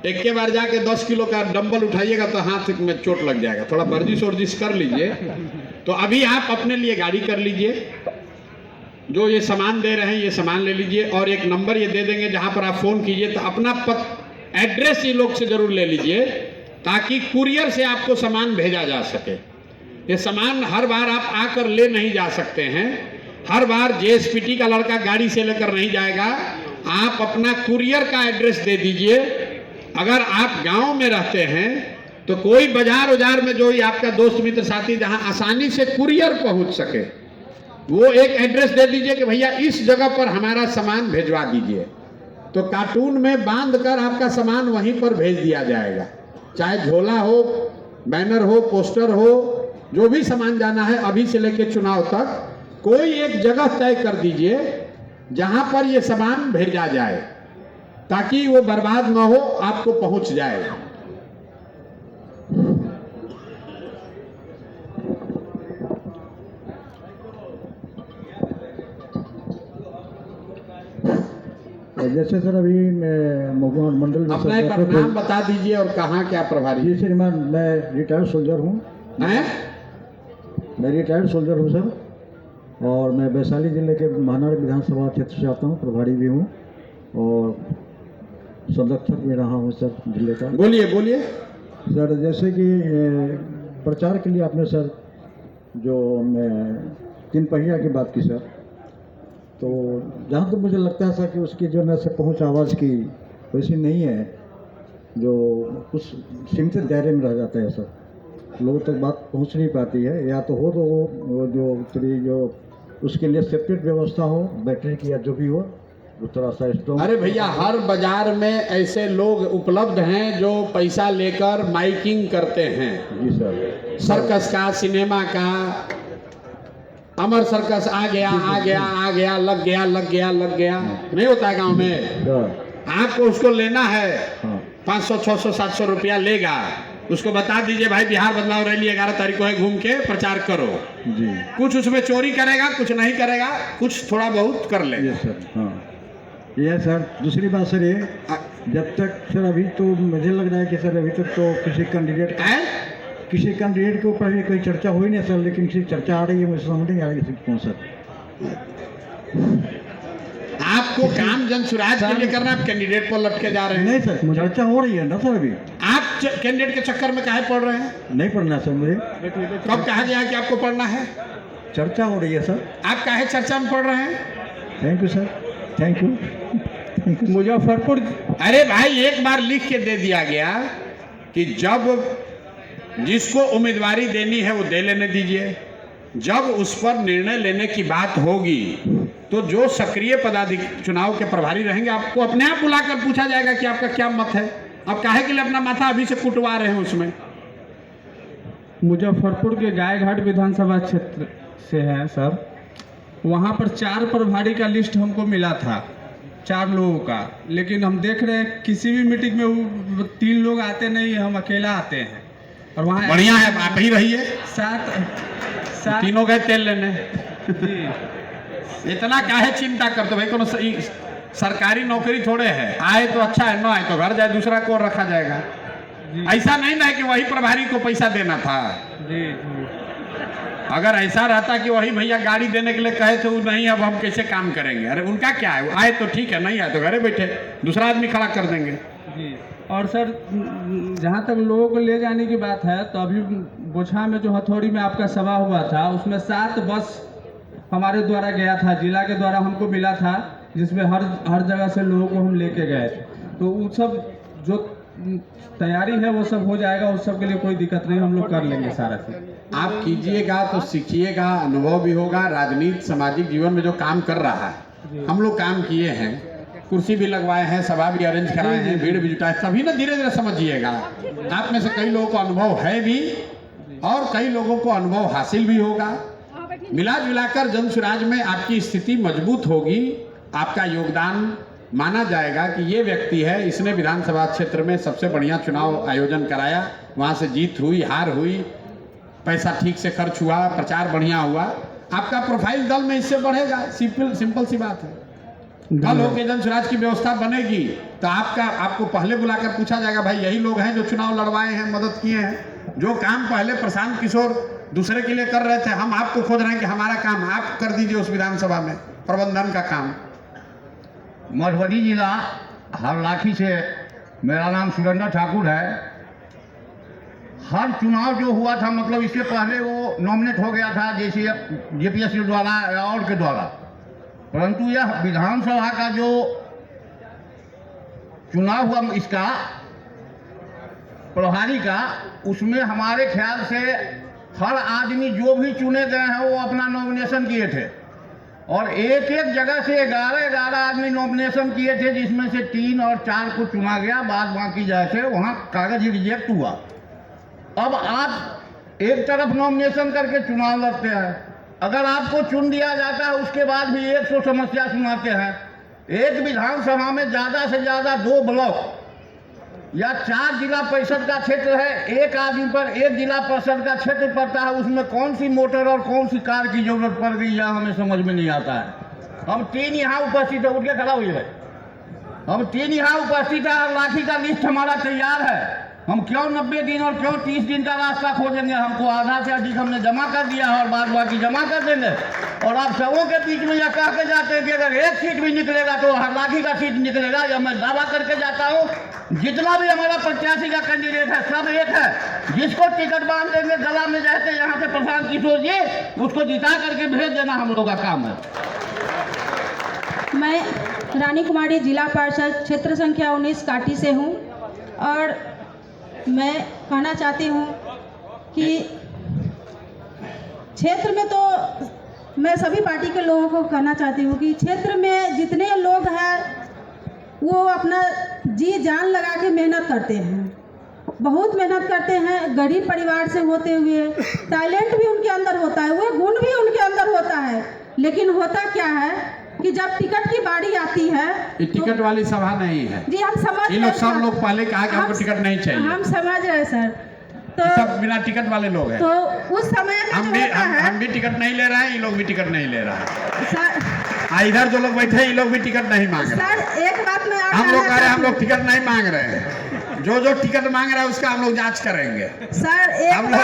एक के बार जाके 10 किलो का डंबल उठाइएगा तो हाथ में चोट लग जाएगा। थोड़ा वर्जिश वर्जिश कर लीजिए। तो अभी आप अपने लिए गाड़ी कर लीजिए, जो ये सामान दे रहे हैं ये सामान ले लीजिए, और एक नंबर ये दे देंगे जहाँ पर आप फ़ोन कीजिए, तो अपना एड्रेस ये लोग से ज़रूर ले लीजिए, ताकि कुरियर से आपको सामान भेजा जा सके। ये सामान हर बार आप आकर ले नहीं जा सकते हैं, हर बार जेएसपीटी का लड़का गाड़ी से लेकर नहीं जाएगा। आप अपना कुरियर का एड्रेस दे दीजिए। अगर आप गांव में रहते हैं तो कोई बाजार उजार में जो ही आपका दोस्त मित्र साथी जहां आसानी से कुरियर पहुंच सके, वो एक एड्रेस दे दीजिए कि भैया इस जगह पर हमारा सामान भेजवा दीजिए, तो कार्टून में बांध कर आपका सामान वहीं पर भेज दिया जाएगा। चाहे झोला हो, बैनर हो, पोस्टर हो, जो भी सामान जाना है अभी से लेकर चुनाव तक, कोई एक जगह तय कर दीजिए जहां पर ये सामान भेजा जाए, ताकि वो बर्बाद ना हो, आपको पहुंच जाए। जैसे सर अभी मैं मंडल में अपना एक नाम बता दीजिए और कहाँ क्या प्रभारी। जी श्रीमान, मैं रिटायर्ड सोल्जर हूँ। मैं रिटायर्ड सोल्जर हूँ सर, और मैं वैशाली जिले के महानाड़ विधानसभा क्षेत्र से आता हूँ, प्रभारी भी हूँ और संरक्षक भी रहा हूँ सर जिले का। बोलिए बोलिए सर। जैसे कि प्रचार के लिए आपने सर जो 3 पहिया की बात की सर, तो जहाँ तक मुझे लगता है सर कि उसकी जो न से पहुँच आवाज़ की वैसी नहीं है, जो कुछ सीमित दायरे में रह जाता है सर, लोगों तक बात पहुँच नहीं पाती है। या तो हो तो वो जो उसके लिए सेपरेट व्यवस्था हो, बैटरी की या जो भी हो, वो थोड़ा सा स्ट्रॉन्ग। अरे भैया, हर बाजार में ऐसे लोग उपलब्ध हैं जो पैसा लेकर माइकिंग करते हैं। जी सर। सर्कस का, सिनेमा का, अमर सर्कस आ गया आ गया आ गया, लग गया लग गया लग गया, नहीं होता है गांव में। आपको उसको लेना है 500 600 700 रुपया लेगा, उसको बता दीजिए भाई बिहार बदलाव रैली 11 तारीख को है, घूम के प्रचार करो जी। कुछ उसमें चोरी करेगा, कुछ नहीं करेगा, कुछ थोड़ा बहुत कर लेगा। ये सर, हाँ ये सर। दूसरी बात सर ये, जब तक सर अभी तो मुझे लग रहा है कि सर अभी तक तो किसी कैंडिडेट के ऊपर भी कोई चर्चा हुई नहीं सर, लेकिन किसी चर्चा आ रही है, मुझे समझ नहीं आ रही कौन सर। आपको काम जन सुराज के लिए करना, आप कैंडिडेट पर लटके जा रहे हैं। नहीं सर, चर्चा हो रही है ना सर अभी। आप कैंडिडेट के चक्कर में काहे पड़ रहे हैं? नहीं पढ़ना सर मुझे। कब कहा गया कि आपको पढ़ना है? चर्चा हो रही है सर। आप काहे चर्चा में पढ़ रहे हैं? Thank you sir, thank you. Muzaffarpur, अरे भाई एक बार लिख के दे दिया गया कि जब जिसको उम्मीदवारी देनी है वो दे लेने दीजिए, जब उस पर निर्णय लेने की बात होगी तो जो सक्रिय पदाधिकारी चुनाव के प्रभारी रहेंगे, आपको अपने आप बुलाकर पूछा जाएगा कि आपका क्या मत है। आप काहे के लिए अपना माथा अभी से कुटवा रहे हैं उसमें? मुजफ्फरपुर के गायघाट विधानसभा क्षेत्र से है सर। वहाँ पर 4 प्रभारी का लिस्ट हमको मिला था, 4 लोगों का, लेकिन हम देख रहे हैं किसी भी मीटिंग में वो 3 लोग आते नहीं, हम अकेला आते हैं। और वहाँ बढ़िया है, आप ही रहिए। 7 तीनों गए तेल लेने। जी। इतना काहे चिंता करते भाई, कोनो सरकारी नौकरी थोड़े है, आए तो अच्छा है, ना आए तो घर जाए, दूसरा को रखा जाएगा। ऐसा नहीं ना है कि वही प्रभारी को पैसा देना था। जी। अगर ऐसा रहता कि वही भैया गाड़ी देने के लिए कहे थे, वो नहीं, अब हम कैसे काम करेंगे? अरे उनका क्या है, आए तो ठीक है, नहीं आए तो घरे बैठे दूसरा आदमी खड़ा कर देंगे। जी। और सर जहाँ तक लोगों को ले जाने की बात है, तो अभी बोछा में जो हथौड़ी में आपका सभा हुआ था, उसमें 7 बस हमारे द्वारा गया था, जिला के द्वारा हमको मिला था, जिसमें हर जगह से लोगों को हम लेके गए थे। तो वो सब जो तैयारी है वो सब हो जाएगा, उस सब के लिए कोई दिक्कत नहीं, हम लोग कर लेंगे सारा चीज। आप कीजिएगा तो सीखिएगा, अनुभव भी होगा। राजनीति सामाजिक जीवन में जो काम कर रहा है, हम लोग काम किए हैं, कुर्सी भी लगवाए हैं, सभा भी अरेंज कराए हैं, भीड़ भी जुटाए, तभी ना धीरे धीरे समझिएगा। आप में से कई लोगों को अनुभव है भी और कई लोगों को अनुभव हासिल भी होगा। मिला जुलाकर जन सुराज में आपकी स्थिति मजबूत होगी, आपका योगदान माना जाएगा कि ये व्यक्ति है, इसने विधानसभा क्षेत्र में सबसे बढ़िया चुनाव आयोजन कराया, वहाँ से जीत हुई, हार हुई, पैसा ठीक से खर्च हुआ, प्रचार बढ़िया हुआ, आपका प्रोफाइल दल में इससे बढ़ेगा। सिंपल सी बात है। कल होकर जन सुराज की व्यवस्था बनेगी तो आपको पहले बुलाकर पूछा जाएगा, भाई यही लोग हैं जो चुनाव लड़वाए हैं, मदद किए हैं। जो काम पहले प्रशांत किशोर दूसरे के लिए कर रहे थे, हम आपको खोज रहे हैं कि हमारा काम आप कर दीजिए उस विधानसभा में प्रबंधन का काम। मधुबनी जिला हरलाखी से मेरा नाम सुरेंद्र ठाकुर है। हर चुनाव जो हुआ था, मतलब इससे पहले वो नॉमिनेट हो गया था जैसे जेपीएससी द्वारा या और के द्वारा, परंतु यह विधानसभा का जो चुनाव हुआ इसका प्रभारी का, उसमें हमारे ख्याल से हर आदमी जो भी चुने गए हैं वो अपना नॉमिनेशन किए थे और एक एक जगह से 11 आदमी नॉमिनेशन किए थे, जिसमें से 3 और 4 को चुना गया, बाद बाकी जैसे वहाँ कागज रिजेक्ट हुआ। अब आप एक तरफ नॉमिनेशन करके चुनाव लड़ते हैं, अगर आपको चुन दिया जाता है उसके बाद भी 100 समस्या सुनाते हैं। एक विधानसभा में ज़्यादा से ज़्यादा 2 ब्लॉक या 4 जिला परिषद का क्षेत्र है, एक आदमी पर 1 जिला परिषद का क्षेत्र पड़ता है, उसमें कौन सी मोटर और कौन सी कार की जरूरत पड़ गई यह हमें समझ में नहीं आता है। हम 3 यहाँ उपस्थित है, उठ के खड़ा हुई है, हम 3 यहाँ उपस्थित है और लाठी का लिस्ट हमारा तैयार है। हम क्यों 90 दिन और क्यों 30 दिन का रास्ता खोजेंगे? हमको आधा से अधिक हमने जमा कर दिया है और बाद बाकी जमा कर देंगे। और आप सबों के बीच में यह कह के जाते हैं कि अगर एक सीट भी निकलेगा तो हरलाखी का सीट निकलेगा। यह मैं दावा करके जाता हूँ, जितना भी हमारा प्रत्याशी का कैंडिडेट है सब एक है। जिसको टिकट बांध देंगे गला में जाते यहाँ से प्रशांत किशोर जी, उसको जिता करके भेज देना हम लोग का काम है। मैं रानी कुमारी जिला पार्षद क्षेत्र संख्या 19 काटी से हूँ और मैं कहना चाहती हूँ कि क्षेत्र में, तो मैं सभी पार्टी के लोगों को कहना चाहती हूँ कि क्षेत्र में जितने लोग हैं वो अपना जी जान लगा के मेहनत करते हैं, बहुत मेहनत करते हैं। गरीब परिवार से होते हुए टैलेंट भी उनके अंदर होता है, वो गुण भी उनके अंदर होता है, लेकिन होता क्या है कि जब टिकट की बारी आती है, ये टिकट वाली सभा नहीं है जी हम समझ ये लोग सब लोग पहले कहा कि हमको टिकट नहीं चाहिए, हम समझ रहे सर। तो सब बिना टिकट वाले लोग हैं। तो उस समय में जो होता है, हम भी टिकट नहीं ले रहे हैं, ये लोग भी टिकट नहीं ले रहे हैं। सर इधर जो लोग बैठे हैं ये लोग भी टिकट नहीं मांग रहे। सर एक बात मैं हम लोग कह रहे हैं हम लोग टिकट नहीं मांग रहे हैं, जो टिकट मांग रहा है उसका हम लोग जांच करेंगे। सर हम लोग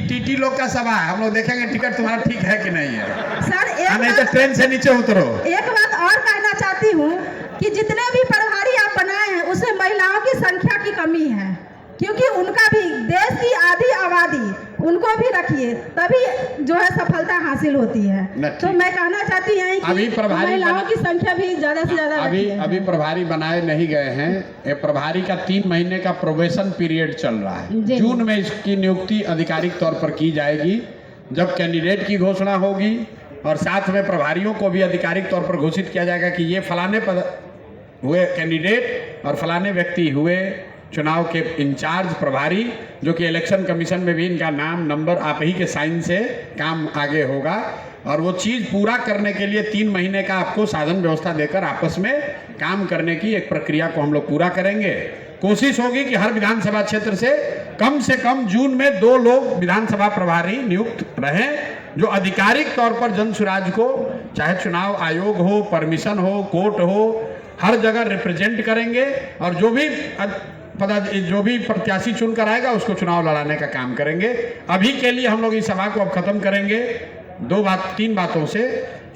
टीटी लोग का सभा है, हम लोग देखेंगे टिकट तुम्हारा ठीक है कि नहीं है। सर नहीं तो ट्रेन से नीचे उतरो। एक बात और कहना चाहती हूँ कि जितने भी प्रभारी आप बनाए हैं उसमें महिलाओं की संख्या की कमी है, क्योंकि उनका भी देश की आधी आबादी उनको भी रखिए, तभी जो है सफलता हासिल होती है। तो मैं कहना चाहती हूँ कि अभी महिलाओं की संख्या भी ज्यादा से ज्यादा अभी प्रभारी बनाए नहीं गए हैं। ये प्रभारी का 3 महीने का प्रोबेशन पीरियड चल रहा है। जून में इसकी नियुक्ति आधिकारिक तौर पर की जाएगी, जब कैंडिडेट की घोषणा होगी और साथ में प्रभारियों को भी आधिकारिक तौर पर घोषित किया जाएगा कि ये फलाने पद हुए कैंडिडेट और फलाने व्यक्ति हुए चुनाव के इंचार्ज प्रभारी, जो कि इलेक्शन कमीशन में भी इनका नाम नंबर आप ही के साइन से काम आगे होगा। और वो चीज़ पूरा करने के लिए 3 महीने का आपको साधन व्यवस्था देकर आपस में काम करने की एक प्रक्रिया को हम लोग पूरा करेंगे। कोशिश होगी कि हर विधानसभा क्षेत्र से कम जून में 2 लोग विधानसभा प्रभारी नियुक्त रहें, जो आधिकारिक तौर पर जन सुराज को, चाहे चुनाव आयोग हो, परमिशन हो, कोर्ट हो, हर जगह रिप्रेजेंट करेंगे और जो भी प्रत्याशी चुनकर आएगा उसको चुनाव लड़ाने का काम करेंगे। अभी के लिए हम लोग इस सभा को अब खत्म करेंगे 3 बातों से।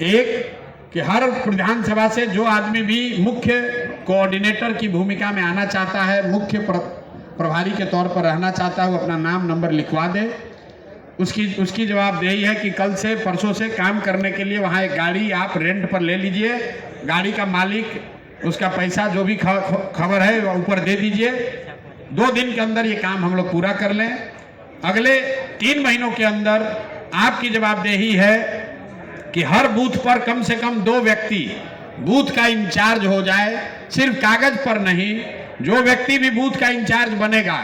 एक कि हर विधानसभा से जो आदमी भी मुख्य कोऑर्डिनेटर की भूमिका में आना चाहता है, मुख्य प्रभारी के तौर पर रहना चाहता है, वो अपना नाम नंबर लिखवा दे। उसकी जवाबदेही है कि कल से परसों से काम करने के लिए वहाँ एक गाड़ी आप रेंट पर ले लीजिए। गाड़ी का मालिक उसका पैसा जो भी खबर है वो ऊपर दे दीजिए। 2 दिन के अंदर ये काम हम लोग पूरा कर लें। अगले 3 महीनों के अंदर आपकी जवाबदेही है कि हर बूथ पर कम से कम 2 व्यक्ति बूथ का इंचार्ज हो जाए, सिर्फ कागज पर नहीं। जो व्यक्ति भी बूथ का इंचार्ज बनेगा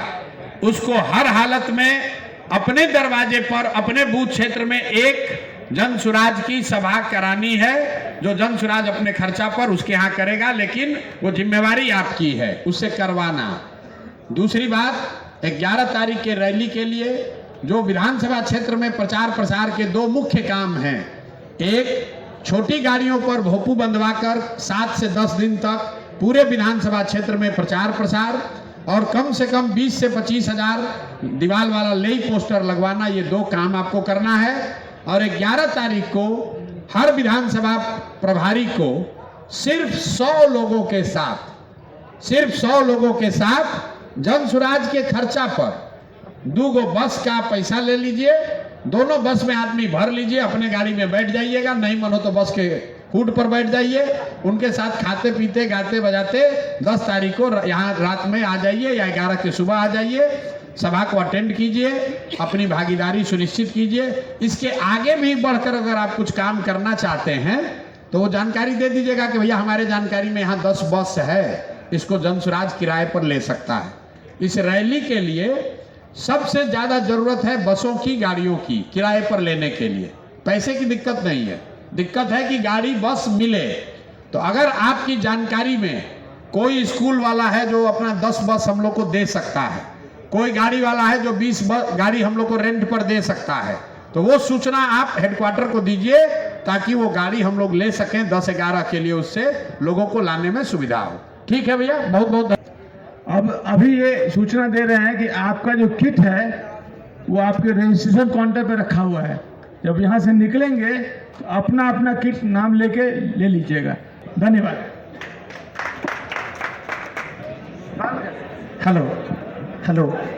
उसको हर हालत में अपने दरवाजे पर, अपने बूथ क्षेत्र में एक जन सुराज की सभा करानी है, जो जन सुराज अपने खर्चा पर उसके यहाँ करेगा, लेकिन वो जिम्मेवारी आपकी है उससे करवाना। दूसरी बात, 11 तारीख के रैली के लिए जो विधानसभा क्षेत्र में प्रचार प्रसार के 2 मुख्य काम हैं। एक, छोटी गाड़ियों पर भोपू बंधवाकर 7 से 10 दिन तक पूरे विधानसभा क्षेत्र में प्रचार प्रसार और कम से कम 20 से 25 हजार दीवार वाला लेई पोस्टर लगवाना, ये 2 काम आपको करना है। और 11 तारीख को हर विधानसभा प्रभारी को सिर्फ 100 लोगों के साथ जन स्वराज के खर्चा पर 2 गो बस का पैसा ले लीजिए। दोनों बस में आदमी भर लीजिए, अपने गाड़ी में बैठ जाइएगा, नहीं मन हो तो बस के फूट पर बैठ जाइए। उनके साथ खाते पीते गाते बजाते 10 तारीख को यहाँ रात में आ जाइए या 11 की सुबह आ जाइए। सभा को अटेंड कीजिए, अपनी भागीदारी सुनिश्चित कीजिए। इसके आगे भी बढ़कर अगर आप कुछ काम करना चाहते हैं तो वो जानकारी दे दीजिएगा कि भैया हमारे जानकारी में यहाँ 10 बस है, इसको जन स्वराज किराए पर ले सकता है। इस रैली के लिए सबसे ज़्यादा ज़रूरत है बसों की, गाड़ियों की किराए पर लेने के लिए। पैसे की दिक्कत नहीं है, दिक्कत है कि गाड़ी बस मिले। तो अगर आपकी जानकारी में कोई स्कूल वाला है जो अपना 10 बस हम लोग को दे सकता है, कोई गाड़ी वाला है जो 20 गाड़ी हम लोग को रेंट पर दे सकता है, तो वो सूचना आप हेडक्वार्टर को दीजिए ताकि वो गाड़ी हम लोग ले सकें 10-11 के लिए, उससे लोगों को लाने में सुविधा हो। ठीक है भैया, बहुत बहुत। अब अभी ये सूचना दे रहे हैं कि आपका जो किट है वो आपके रजिस्ट्रेशन काउंटर पे रखा हुआ है। जब यहाँ से निकलेंगे तो अपना अपना किट नाम लेके ले लीजिएगा। धन्यवाद। Hello hello.